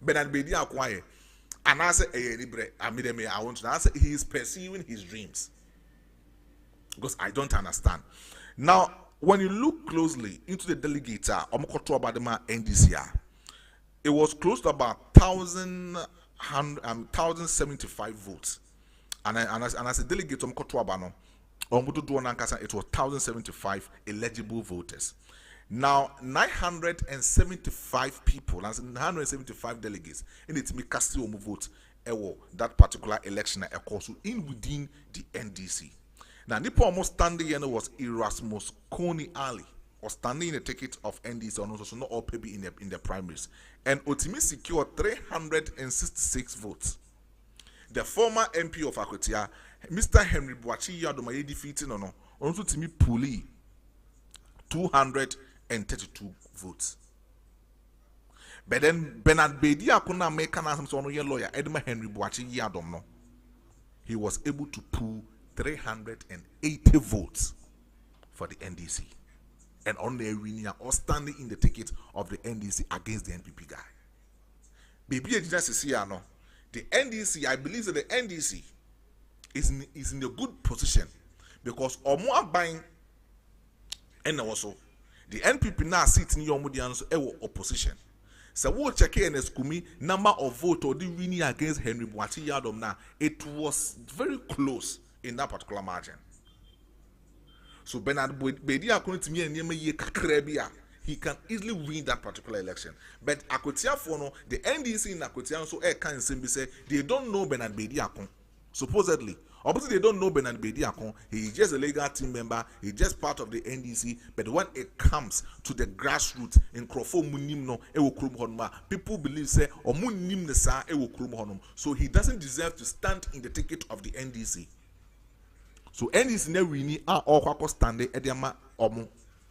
Bernard Bedia akwaye and I say eye libre amideme I want to answer he is pursuing his dreams because I don't understand. Now when you look closely into the delegates omokoto abadema NDC it was close to about 1075 votes and as a delegate omokoto abano it was 1,075 eligible voters. Now 975 people, that's 975 delegates, in it me cast vote that particular election so in within the NDC. Now Nipo almost standing here was Erasmus Kony Ali, or standing in the ticket of NDC, and also not all people in the primaries, and Otimi secured 366 votes. The former MP of Akotia, Mr. Henry Boachi Yadom, defeated no, also to me Puli 232 votes. But then Bernard Bedia could not make an answer on your lawyer, Edma Henry Boachi Yadom. No, he was able to pull 380 votes for the NDC, and on the arena or standing in the ticket of the NDC against the NPP guy. Baby, just see, no. The NDC, I believe that the NDC is in a good position because more buying and also the NPP now sits in your opposition. So we'll check in as Kumi number of votes or the winning against Henry Boachi Yadom now. It was very close in that particular margin. So Bernard Bedia couldn't me and Krebia. He can easily win that particular election. But Akotia Fono, the NDC in Akotia, so can simply say they don't know Bernard Bediakun. Supposedly, obviously they don't know Bernard Bediakun. He is just a legal team member. He's just part of the NDC. But when it comes to the grassroots in Krofo Munimno, people believe say or Munim Nesa so he doesn't deserve to stand in the ticket of the NDC. So NDC ne wini are all standing Ediama Omo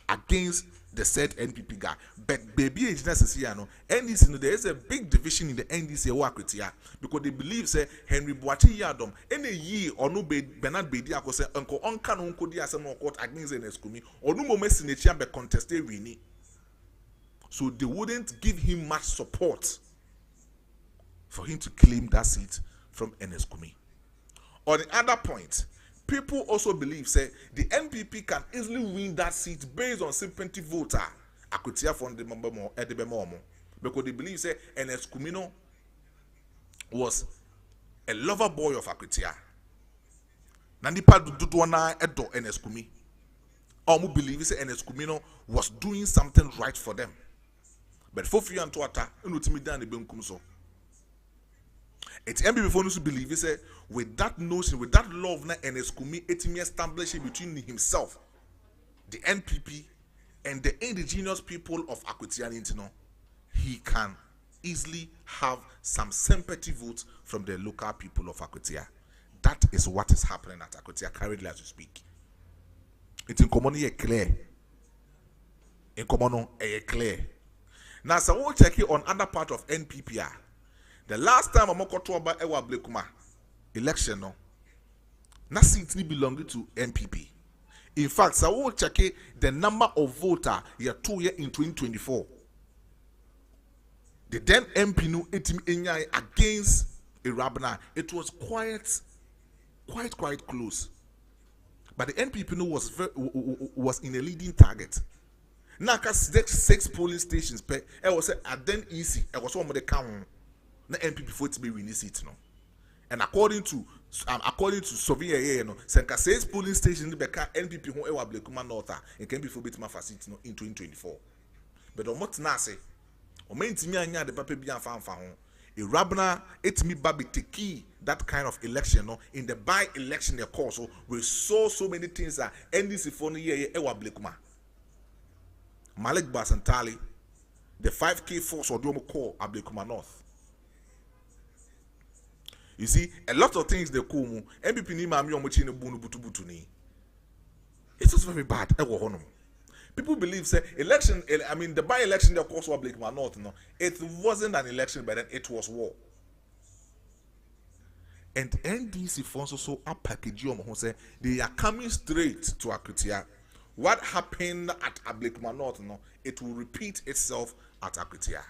against the said NPP guy. But baby is necessary. NDC, there is a big division in the NDC because they believe say Henry Boachi Yadom any year or no Bernard Bedia say uncle Onkan uncle dia some court against the Neskumi or no moment signature be contested winning. So they wouldn't give him much support for him to claim that seat from Neskumi. On the other point, people also believe say the NPP can easily win that seat based on sympathy voter. Akutia from the member more because they believe say NS Kumino was a lover boy of Akutia. Nandipa Duduana Edo NS Kumi. Omu believe say NS Kumino was doing something right for them. But Fofi and Tuata, no to me down the benkum so. It's MB before to believe, he said, with that notion, with that love and his kumi, it me establishing between himself, the NPP, and the indigenous people of Akwatia Intino, he can easily have some sympathy votes from the local people of Akwatia. That is what is happening at Akwatia currently as we speak. It's in common clear. In common clear. Now, so we'll check it on other part of NPPR. The last time I'm going to talk about Ewa Blekuma election, no, nothing belonged to NPP. In fact, so we'll check it, the number of voters year 2 year in 2024. The then MP no etim enyai against Irabna. It was quite close. But the NPP no was in a leading target. Now, 6 polling stations per, I was at then easy. I was one of the count. Na NPP before to be winning seat, no. And according to Soviet, no, Senka 6 polling stations beka NPP who ewa Blekuma North and can be for bit ma facility no in 2024. But on what na say, o main timi anya de papa bi anfa ho. Irabna etimi babi teki that kind of election no in the by election the course so we saw so many things that NDC for no year ewa Blekuma. Malik Basantali, the 5K force or domo call Ablekuma North. You see, a lot of things they call mu. MPP ni mami omochi ne bunu butu butu ni. It was very bad. People believe say election. I mean the by-election the course of Blekuma North. No, it wasn't an election, but then it was war. And NDC funds also a package who say they are coming straight to Akwatia. What happened at Blekuma North? No, it will repeat itself at Akwatia.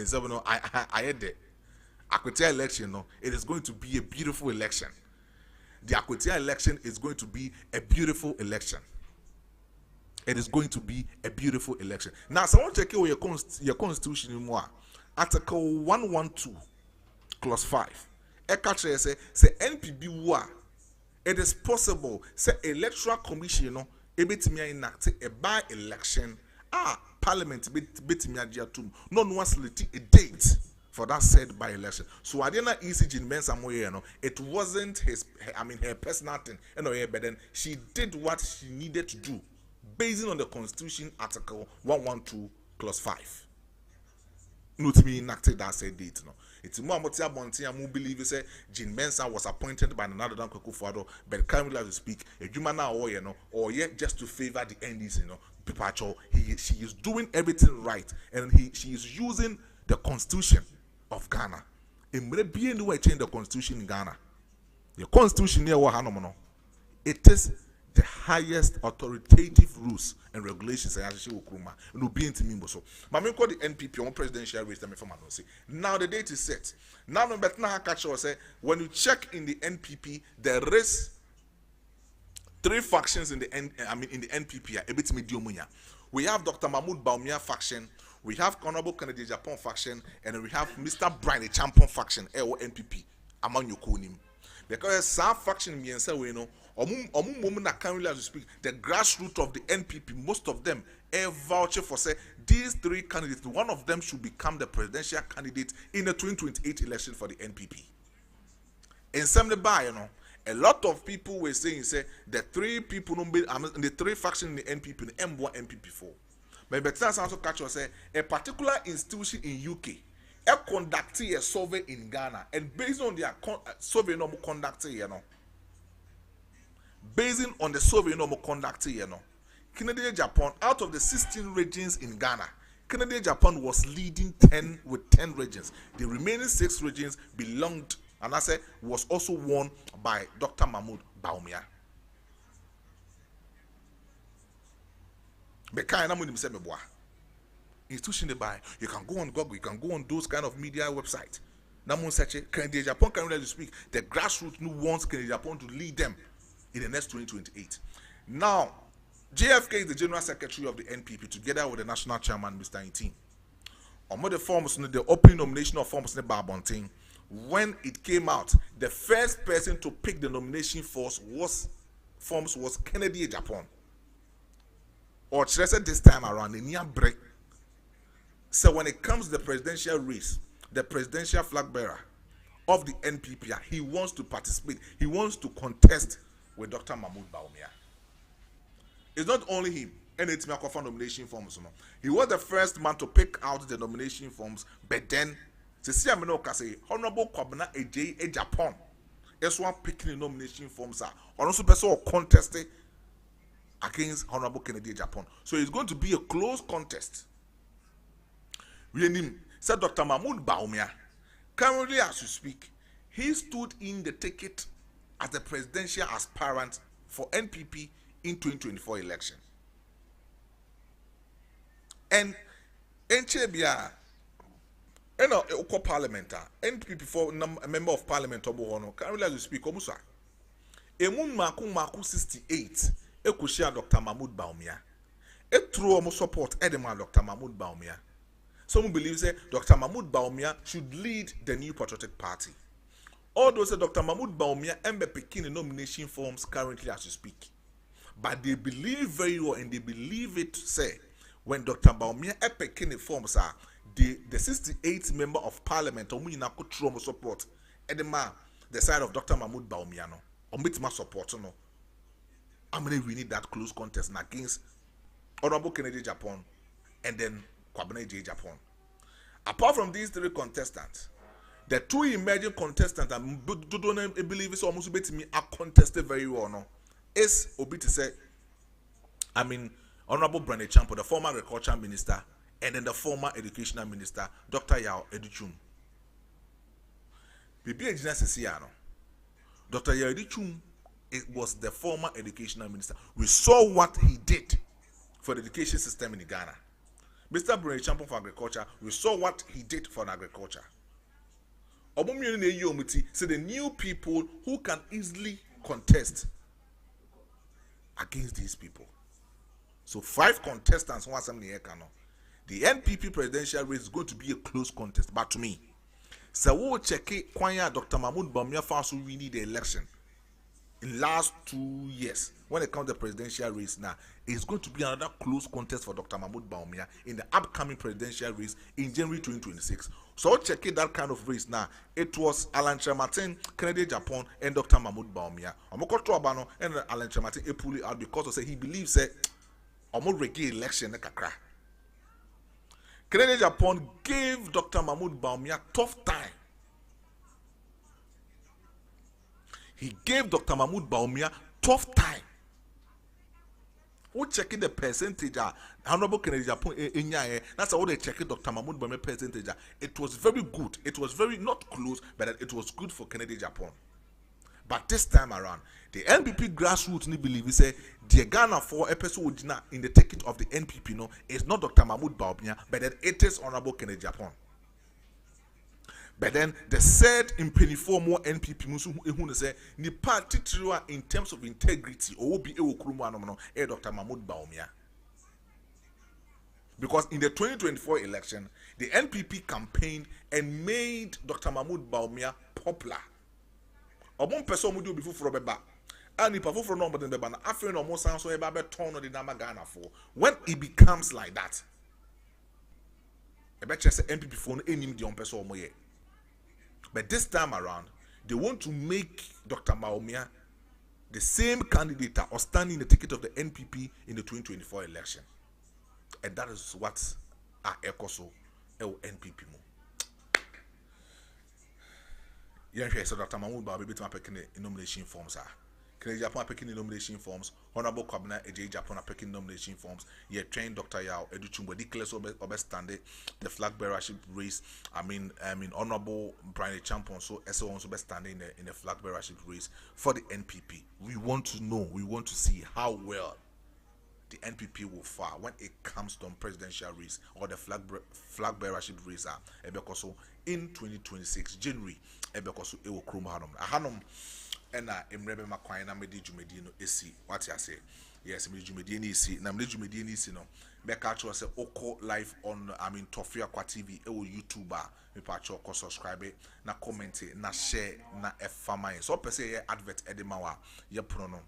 So, you know, I heard the Akwatia election. No, it is going to be a beautiful election. The Akwatia election is going to be a beautiful election. It is going to be a beautiful election. Now, so I want to check your constitution in more. Article 112, clause 5. Ekache say NPB wa. It is possible say electoral commission no ebetimi enact a by election. Parliament betimi agiatum. No one select a date for that said by election. So Adena easy Jin Mensa Moye no. It wasn't her personal thing. But then she did what she needed to do based on the Constitution Article 112 clause 5. Not me enacted that said date no. It's more Motia Bontia who believe say Jin Mensa was appointed by another Dan Kufuado, but currently as we speak, a Jumana or yet just to favor the NDC, you know. Pipacho, she is doing everything right, and she is using the Constitution of Ghana. It may be any way change the Constitution in Ghana. The Constitution here, it is the highest authoritative rules and regulations. No be into me so. But me call the NPP on presidential race. Now the date is set. Now no better now catch us say when you check in the NPP, there is 3 factions in the NPP. A bit medium. We have Dr. Mahmoud Baumia faction. We have Honorable Kennedy Japan faction, and we have Mr. Brian, the champion faction, NPP, among your conim. Because some faction means we know, moment currently as we speak, the grassroots of the NPP, most of them vouch for say these 3 candidates, one of them should become the presidential candidate in the 2028 election for the NPP. In some by, you know, a lot of people were saying say the 3 people, the 3 factions in the NPP, the M1, NPP4. But that's also catch us say a particular institution in UK conducting a survey in Ghana, and based on their survey normal conducting, you know, based on the survey normal conducting, you know, Canada, Japan, out of the 16 regions in Ghana, Canada, Japan was leading 10 with 10 regions. The remaining 6 regions belonged, and I said was also won by Dr. Mahmoud Baumia. Institution they buy. You can go on Google, you can go on those kind of media websites. Namun search Canada Japan can really speak. The grassroots who wants Canada Japan to lead them in the next 2028. Now, JFK is the General Secretary of the NPP together with the National Chairman, Mr. Intin. On the forms, the opening nomination of forms Barbonting, when it came out, the first person to pick the nomination forms was Kennedy Japan. or this time around in near break. So when it comes to the presidential race, the presidential flag bearer of the NPP, he wants to participate. He wants to contest with Dr. Mahmoud Bawumia. It's not only him. And it's me nomination forms. He was the first man to pick out the nomination forms, but then to see say Honorable Kwabena AJ Japan. That's one picking the nomination forms are also person contested against Honorable Kennedy Japan. So it's going to be a close contest. We name said Dr. Mahmoud Bawumia. Currently, as you speak, he stood in the ticket as the presidential aspirant for NPP in 2024 election. And Enchebia, parliament, NPP for a member of parliament, currently as you speak, Omusa. Emun Maku 68, Ekushia Dr. Mahmoud Bawumia. It through almost support Edema Dr. Mahmoud Bawumia. Some believe that Dr. Mahmoud Bawumia should lead the New Patriotic Party. Although say Dr. Mahmoud Bawumia embe picking the nomination forms currently as you speak. But they believe very well and they believe it say when Dr. Bawumia picking the forms are the 68 member of parliament omunina ko tro support edema the side of Dr. Mahmoud Bawumia no omitima support no. I'm going to win that close contest against Honorable Kennedy Japan and then Kwabena J Japan. Apart from these three contestants, the two emerging contestants I believe is almost bet me are contested very well no. Is Obi to say Honorable Brandon Champo, the former agriculture minister, and then the former educational minister, Dr. Yao Edichum. Bibi engineer Sesiano. Dr. Yao Edichum was the former educational minister. We saw what he did for the education system in Ghana. Mr. Brandon Champo for agriculture, we saw what he did for agriculture. So the new people who can easily contest against these people. So 5 contestants want something here. The NPP presidential race is going to be a close contest. But to me, so we'll check it. Dr. Mahmoud Bawumia first winning the election in last 2 years. When it comes to the presidential race now, it's going to be another close contest for Dr. Mahmoud Bawumia in the upcoming presidential race in January 2026. So check it that kind of race now. It was Alan Martin, Kennedy Japan, and Dr. Mahmoud Bawumia. Omokoto and Alan Martin pulled out because he believes that Omo regi election kakra. Kennedy Japan gave Dr. Mahmoud Bawumia tough time. He gave Dr. Mahmoud Bawumia tough time. Who checking the percentage? Honorable Kennedy Japan that's how they checking Dr. Mahmoud Bawumia percentage. It was very good. It was very not close, but it was good for Kennedy Japan. But this time around, the NPP grassroots ni believe say the Ghana for episode in the ticket of the NPP no is not Dr. Mahmoud Bawumia, but that it is Honorable Kennedy Japan. But then the said in 24 more NPP musu who say ni party in terms of integrity or be Dr. Mahmoud Bawumia. Because in the 2024 election, the NPP campaigned and made Dr. Mahmoud Bawumia popular. Obon person mu do before for beba. And if for no but beba na afre no mo san so e ba be turn no the number Ghana for. When it becomes like that, e be say NPP for no enim the on person omo ye. But this time around, they want to make Dr. Bawumia the same candidate or standing the ticket of the NPP in the 2024 election. And that is what our ECOSO NPP mo. Yeah, so Dr. Mahmoud Bawumia picking the nomination forms are. Kennedy Japan picking the nomination forms. Honorable Kwabena AJ Japan picking nomination forms. Yeah, trained Dr. Yao Edichumbo declares overstanding the flag bearership race. Honorable Brian Champion so also be standing in the flag bearership race for the NPP. We want to know, we want to see how well the NPP will fare when it comes to presidential race or the flag bearership race because in 2026 January because it will chrome hanum and Emrebe Makwan na medi jumedi no esi what I say yes medi jumedi ni esi na medi jumedi ni esi no be ka cho say oko live on Tofiakwa TV YouTube me pa cho ko subscribe na comment na share na efama so pese ye advert edema wa ye pro no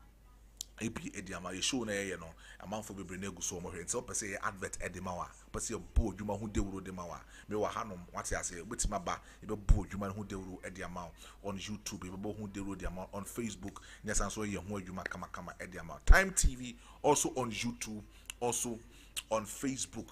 AP Ediama, you show you know, a month for be nego so more. So, per se, advert Edimawa, per se, a board, you who deal with Demawa. Me wa Hanum, what I say, with my ba, if a board, you man who deal with Ediama on YouTube, if a board who deal with Ediama on Facebook, yes, and so you who you ma kama Ediama. Time TV, also on YouTube, also on Facebook.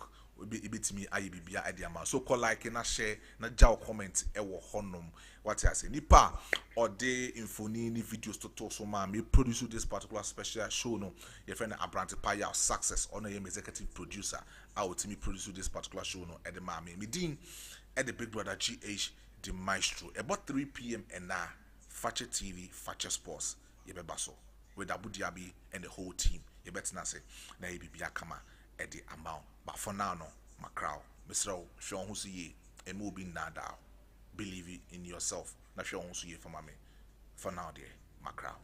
Bit me ayi bibia Ediama. So call like na share na jaw comment ewo honum. What I say, nipa or day infoni ni videos to talk so man. Me produce this particular special show no. Your friend Abrante Paya success on a executive producer. I will me produce this particular show no. At the mami me din at the big brother GH the Maestro. About 3 p.m. and now Fache TV, Fache Sports. Yebe baso with Abu Dhabi and the whole team. You better not say na bibia kama at the amount. But for now, no, my crowd, Mr. Sean Hussey, and moving nada. Believe in yourself. Not Sean Hussey for mommy. For now, dear, my crowd.